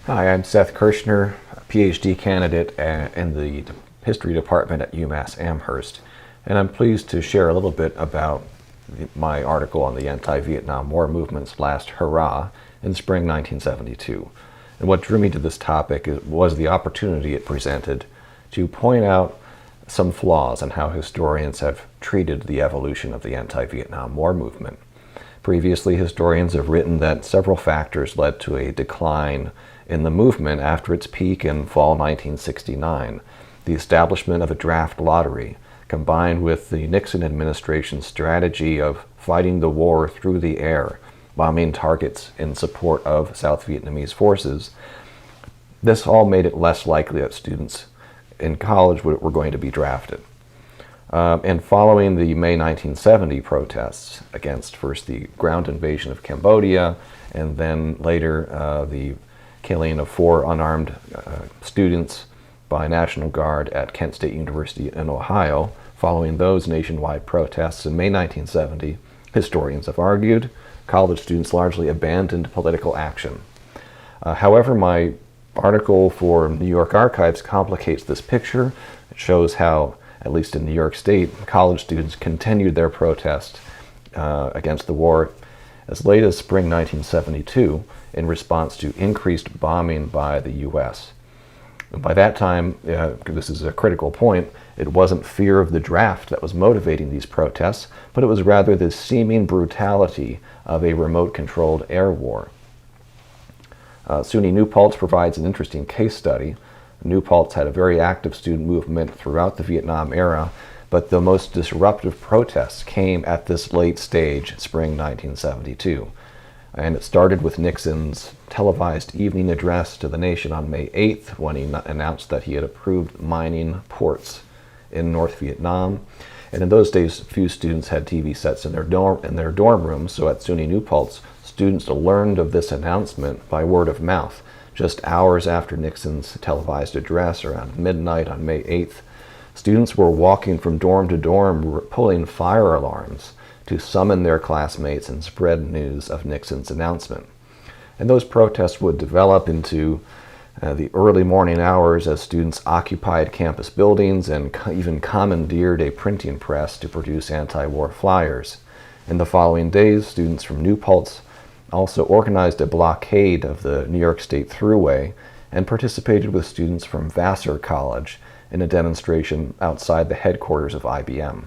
Hi, I'm Seth Kershner, a PhD candidate in the History Department at UMass Amherst, and I'm pleased to share a little bit about my article on the anti-Vietnam War movement's last hurrah in spring 1972. And what drew me to this topic was the opportunity it presented to point out some flaws in how historians have treated the evolution of the anti-Vietnam War movement. Previously, historians have written that several factors led to a decline in the movement after its peak in fall 1969. The establishment of a draft lottery, combined with the Nixon administration's strategy of fighting the war through the air, bombing targets in support of South Vietnamese forces, this all made it less likely that students in college were going to be drafted. And following the May 1970 protests against first the ground invasion of Cambodia and then later the killing of 4 unarmed students by National Guard at Kent State University in Ohio, following those nationwide protests in May 1970, historians have argued college students largely abandoned political action. However, my article for New York Archives complicates this picture. It shows how, at least in New York State, college students continued their protest against the war as late as spring 1972 in response to increased bombing by the U.S. And by that time, this is a critical point, it wasn't fear of the draft that was motivating these protests, but it was rather the seeming brutality of a remote-controlled air war. SUNY New Paltz provides an interesting case study. New Paltz had a very active student movement throughout the Vietnam era, but the most disruptive protests came at this late stage, spring 1972. And it started with Nixon's televised evening address to the nation on May 8th when he announced that he had approved mining ports in North Vietnam. And in those days, few students had TV sets in their dorm rooms, so at SUNY New Paltz, students learned of this announcement by word of mouth. Just hours after Nixon's televised address, around midnight on May 8th, students were walking from dorm to dorm pulling fire alarms to summon their classmates and spread news of Nixon's announcement. And those protests would develop into the early morning hours as students occupied campus buildings and even commandeered a printing press to produce anti-war flyers. In the following days, students from New Paltz also organized a blockade of the New York State Thruway and participated with students from Vassar College in a demonstration outside the headquarters of IBM.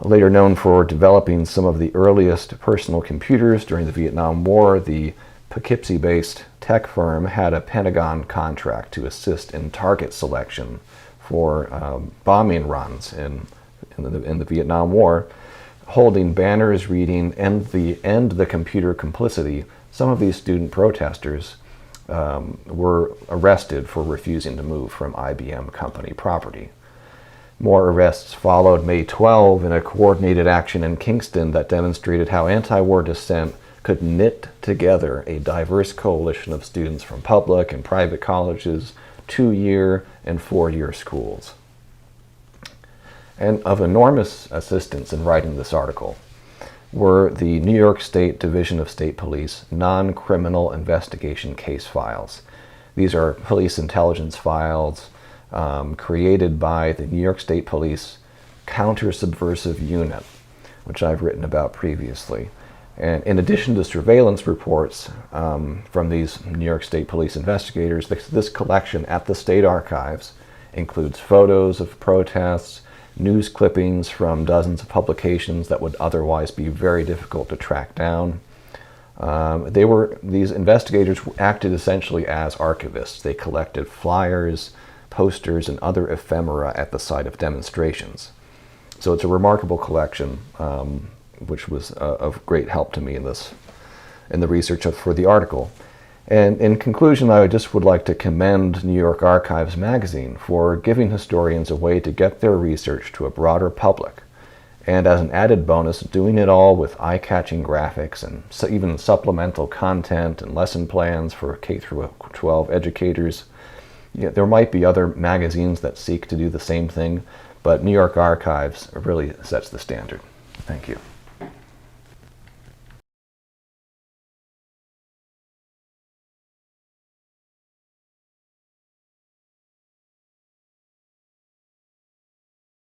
Later known for developing some of the earliest personal computers during the Vietnam War, the Poughkeepsie-based tech firm had a Pentagon contract to assist in target selection for bombing runs in the Vietnam War, holding banners reading "End the computer complicity." Some of these student protesters were arrested for refusing to move from IBM company property. More arrests followed May 12 in a coordinated action in Kingston that demonstrated how anti-war dissent could knit together a diverse coalition of students from public and private colleges, 2-year and 4-year schools. And of enormous assistance in writing this article were the New York State Division of State Police non-criminal investigation case files. These are police intelligence files created by the New York State Police Counter-Subversive Unit, which I've written about previously. And in addition to surveillance reports from these New York State Police investigators, this collection at the state archives includes photos of protests, news clippings from dozens of publications that would otherwise be very difficult to track down. These investigators acted essentially as archivists. They collected flyers, posters, and other ephemera at the site of demonstrations. So it's a remarkable collection, which was of great help to me in the research for the article. And in conclusion, I just would like to commend New York Archives magazine for giving historians a way to get their research to a broader public. And as an added bonus, doing it all with eye-catching graphics and even supplemental content and lesson plans for K-12 educators. There might be other magazines that seek to do the same thing, but New York Archives really sets the standard. Thank you.